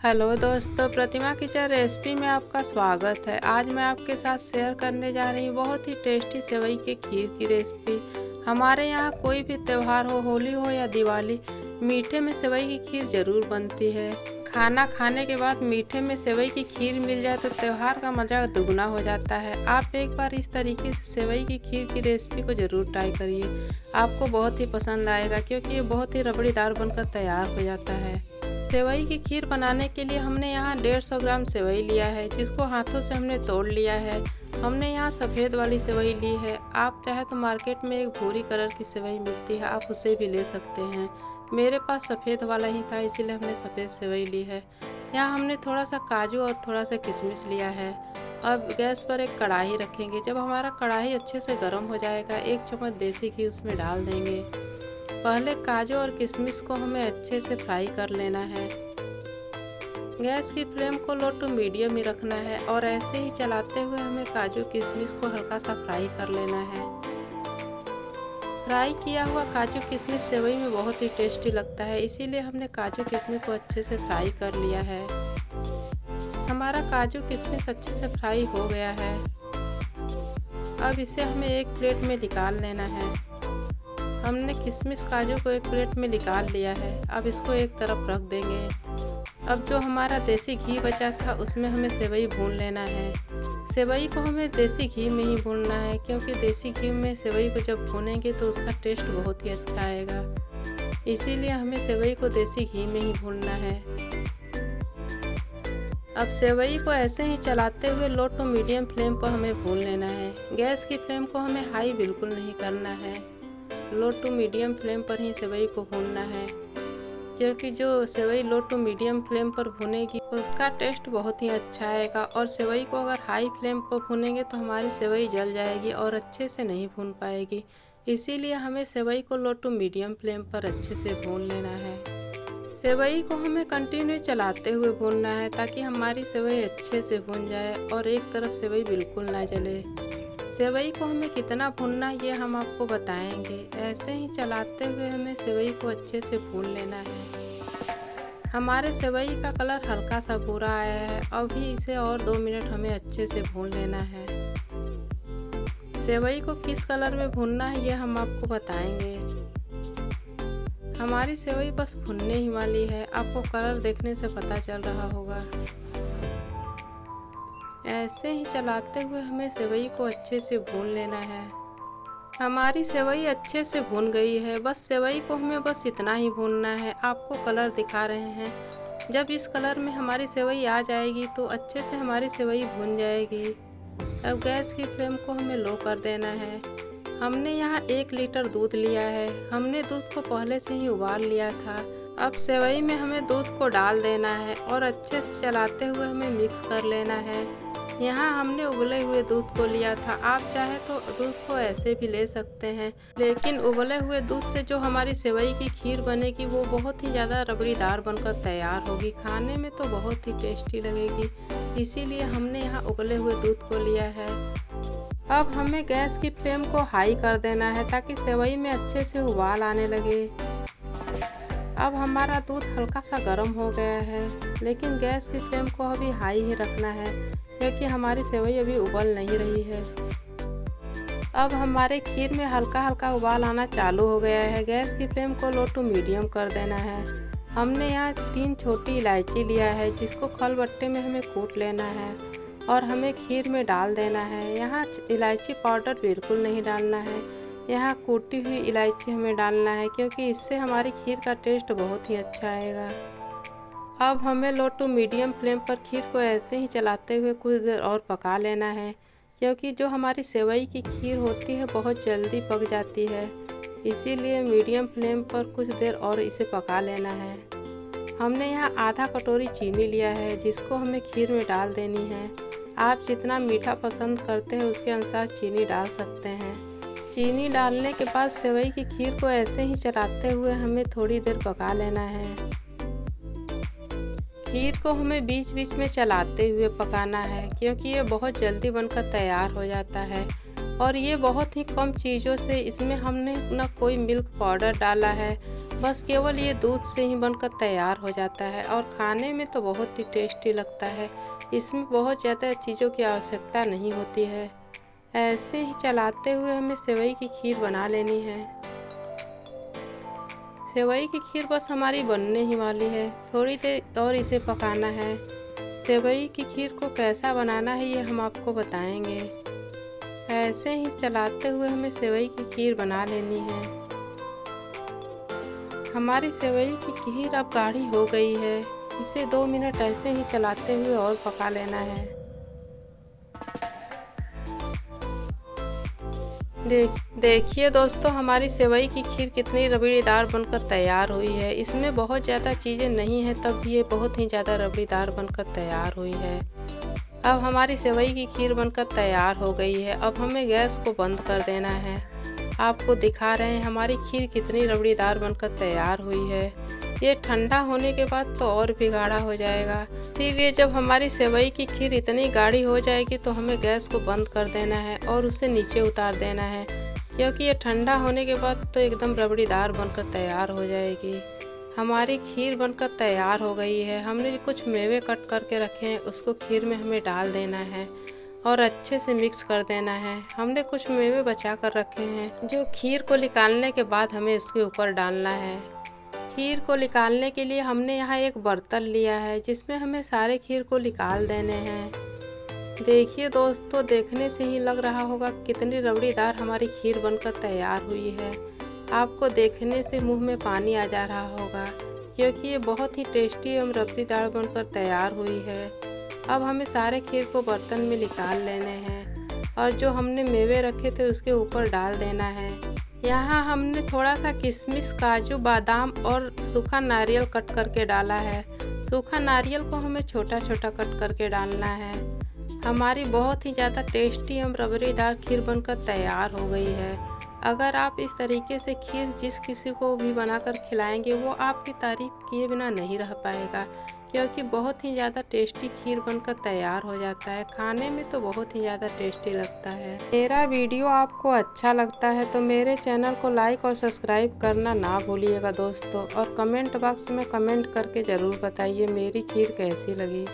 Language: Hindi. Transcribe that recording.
हेलो दोस्तों, प्रतिमा किचन रेसिपी में आपका स्वागत है। आज मैं आपके साथ शेयर करने जा रही हूँ बहुत ही टेस्टी सेवई के खीर की रेसिपी। हमारे यहाँ कोई भी त्यौहार हो, होली हो या दिवाली, मीठे में सेवई की खीर ज़रूर बनती है। खाना खाने के बाद मीठे में सेवई की खीर मिल जाए तो त्यौहार का मज़ा दुगना हो जाता है। आप एक बार इस तरीके से सेवई की खीर की रेसिपी को ज़रूर ट्राई करिए, आपको बहुत ही पसंद आएगा क्योंकि ये बहुत ही रबड़ीदार बनकर तैयार हो जाता है। सेवई की खीर बनाने के लिए हमने यहाँ 150 ग्राम सेवई लिया है, जिसको हाथों से हमने तोड़ लिया है। हमने यहाँ सफ़ेद वाली सेवई ली है। आप चाहे तो मार्केट में एक भूरी कलर की सेवई मिलती है, आप उसे भी ले सकते हैं। मेरे पास सफ़ेद वाला ही था, इसीलिए हमने सफ़ेद सेवई ली है। यहाँ हमने थोड़ा सा काजू और थोड़ा सा किशमिश लिया है। अब गैस पर एक कढ़ाई रखेंगे। जब हमारा कढ़ाई अच्छे से गर्म हो जाएगा, 1 चम्मच देसी घी उसमें डाल देंगे। पहले काजू और किशमिश को हमें अच्छे से फ्राई कर लेना है। गैस की फ्लेम को लो टू मीडियम ही रखना है और ऐसे ही चलाते हुए हमें काजू किशमिश को हल्का सा फ्राई कर लेना है। फ्राई किया हुआ काजू किशमिश सेवई में बहुत ही टेस्टी लगता है, इसीलिए हमने काजू किशमिश को अच्छे से फ्राई कर लिया है। हमारा काजू किशमिश अच्छे से फ्राई हो गया है। अब इसे हमें एक प्लेट में निकाल लेना है। हमने किशमिश काजू को एक प्लेट में निकाल लिया है। अब इसको एक तरफ रख देंगे। अब जो हमारा देसी घी बचा था उसमें हमें सेवई भून लेना है। सेवई को हमें देसी घी में ही भूनना है, क्योंकि देसी घी में सेवई को जब भूनेंगे तो उसका टेस्ट बहुत ही अच्छा आएगा। इसीलिए हमें सेवई को देसी घी में ही भूनना है। अब सेवई को ऐसे ही चलाते हुए लो टू मीडियम फ्लेम पर हमें भून लेना है। गैस की फ्लेम को हमें हाई बिल्कुल नहीं करना है, लो टू मीडियम फ्लेम पर ही सेवई को भूनना है, क्योंकि जो सेवई लो टू मीडियम फ्लेम पर भुनेगी उसका टेस्ट बहुत ही अच्छा आएगा। और सेवई को अगर हाई फ्लेम पर भुनेंगे तो हमारी सेवई जल जाएगी और अच्छे से नहीं भून पाएगी। इसीलिए हमें सेवई को लो टू मीडियम फ्लेम पर अच्छे से भून लेना है। सेवई को हमें कंटिन्यू चलाते हुए भूनना है ताकि हमारी सेवई अच्छे से भून जाए और एक तरफ सेवई बिल्कुल ना जले। सेवई को हमें कितना भूनना है ये हम आपको बताएंगे। ऐसे ही चलाते हुए हमें सेवई को अच्छे से भून लेना है। हमारे सेवई का कलर हल्का सा भूरा आया है। अभी इसे और 2 मिनट हमें अच्छे से भून लेना है। सेवई को किस कलर में भूनना है ये हम आपको बताएंगे। हमारी सेवई बस भुनने ही वाली है, आपको कलर देखने से पता चल रहा होगा। ऐसे ही चलाते हुए हमें सेवई को अच्छे से भून लेना है। हमारी सेवई अच्छे से भून गई है। बस सेवई को हमें बस इतना ही भूनना है। आपको कलर दिखा रहे हैं। जब इस कलर में हमारी सेवई आ जाएगी तो अच्छे से हमारी सेवई भून जाएगी। अब गैस की फ्लेम को हमें लो कर देना है। हमने यहाँ 1 लीटर दूध लिया है। हमने दूध को पहले से ही उबाल लिया था। अब सेवई में हमें दूध को डाल देना है और अच्छे से चलाते हुए हमें मिक्स कर लेना है। यहाँ हमने उबले हुए दूध को लिया था। आप चाहे तो दूध को ऐसे भी ले सकते हैं, लेकिन उबले हुए दूध से जो हमारी सेवई की खीर बनेगी वो बहुत ही ज़्यादा रबड़ीदार बनकर तैयार होगी। खाने में तो बहुत ही टेस्टी लगेगी, इसीलिए हमने यहाँ उबले हुए दूध को लिया है। अब हमें गैस की फ्लेम को हाई कर देना है ताकि सेवई में अच्छे से उबाल आने लगे। अब हमारा दूध हल्का सा गर्म हो गया है, लेकिन गैस की फ्लेम को अभी हाई ही रखना है क्योंकि हमारी सेवई अभी उबल नहीं रही है। अब हमारे खीर में हल्का हल्का उबाल आना चालू हो गया है। गैस की फ्लेम को लो टू मीडियम कर देना है। हमने यहाँ 3 छोटी इलायची लिया है, जिसको खलबट्टे में हमें कूट लेना है और हमें खीर में डाल देना है। यहाँ इलायची पाउडर बिल्कुल नहीं डालना है, यहाँ कूटी हुई इलायची हमें डालना है, क्योंकि इससे हमारी खीर का टेस्ट बहुत ही अच्छा आएगा। अब हमें लो टू मीडियम फ्लेम पर खीर को ऐसे ही चलाते हुए कुछ देर और पका लेना है, क्योंकि जो हमारी सेवई की खीर होती है बहुत जल्दी पक जाती है। इसीलिए मीडियम फ्लेम पर कुछ देर और इसे पका लेना है। हमने यहाँ आधा कटोरी चीनी लिया है, जिसको हमें खीर में डाल देनी है। आप जितना मीठा पसंद करते हैं उसके अनुसार चीनी डाल सकते हैं। चीनी डालने के बाद सेवई की खीर को ऐसे ही चलाते हुए हमें थोड़ी देर पका लेना है। खीर को हमें बीच बीच में चलाते हुए पकाना है, क्योंकि ये बहुत जल्दी बनकर तैयार हो जाता है। और ये बहुत ही कम चीज़ों से, इसमें हमने ना कोई मिल्क पाउडर डाला है, बस केवल ये दूध से ही बनकर तैयार हो जाता है और खाने में तो बहुत ही टेस्टी लगता है। इसमें बहुत ज़्यादा चीज़ों की आवश्यकता नहीं होती है। ऐसे ही चलाते हुए हमें सेवई की खीर बना लेनी है। सेवई की खीर बस हमारी बनने ही वाली है, थोड़ी देर और इसे पकाना है। सेवई की खीर को कैसा बनाना है ये हम आपको बताएंगे। ऐसे ही चलाते हुए हमें सेवई की खीर बना लेनी है। हमारी सेवई की खीर अब गाढ़ी हो गई है, इसे 2 मिनट ऐसे ही चलाते हुए और पका लेना है। देखिए दोस्तों, हमारी सेवई की खीर कितनी रबड़ीदार बनकर तैयार हुई है। इसमें बहुत ज़्यादा चीज़ें नहीं हैं, तब भी ये बहुत ही ज़्यादा रबड़ीदार बनकर तैयार हुई है। अब हमारी सेवई की खीर बनकर तैयार हो गई है। अब हमें गैस को बंद कर देना है। आपको दिखा रहे हैं हमारी खीर कितनी रबड़ीदार बनकर तैयार हुई है। ये ठंडा होने के बाद तो और भी गाढ़ा हो जाएगा। इसीलिए जब हमारी सेवई की खीर इतनी गाढ़ी हो जाएगी तो हमें गैस को बंद कर देना है और उसे नीचे उतार देना है, क्योंकि ये ठंडा होने के बाद तो एकदम रबड़ीदार बनकर तैयार हो जाएगी। हमारी खीर बनकर तैयार हो गई है। हमने कुछ मेवे कट करके रखे हैं, उसको खीर में हमें डाल देना है और अच्छे से मिक्स कर देना है। हमने कुछ मेवे बचा कर रखे हैं, जो खीर को निकालने के बाद हमें उसके ऊपर डालना है। खीर को निकालने के लिए हमने यहाँ एक बर्तन लिया है, जिसमें हमें सारे खीर को निकाल देने हैं। देखिए दोस्तों, देखने से ही लग रहा होगा कितनी रबड़ीदार हमारी खीर बनकर तैयार हुई है। आपको देखने से मुंह में पानी आ जा रहा होगा, क्योंकि ये बहुत ही टेस्टी एवं रबड़ीदार बनकर तैयार हुई है। अब हमें सारे खीर को बर्तन में निकाल लेने हैं और जो हमने मेवे रखे थे उसके ऊपर डाल देना है। यहाँ हमने थोड़ा सा किशमिश, काजू, बादाम और सूखा नारियल कट करके डाला है। सूखा नारियल को हमें छोटा छोटा कट करके डालना है। हमारी बहुत ही ज़्यादा टेस्टी एवं रबड़ीदार खीर बनकर तैयार हो गई है। अगर आप इस तरीके से खीर जिस किसी को भी बनाकर खिलाएंगे, वो आपकी तारीफ किए बिना नहीं रह पाएगा, क्योंकि बहुत ही ज़्यादा टेस्टी खीर बनकर तैयार हो जाता है। खाने में तो बहुत ही ज़्यादा टेस्टी लगता है। मेरा वीडियो आपको अच्छा लगता है तो मेरे चैनल को लाइक और सब्सक्राइब करना ना भूलिएगा दोस्तों, और कमेंट बॉक्स में कमेंट करके ज़रूर बताइए मेरी खीर कैसी लगी।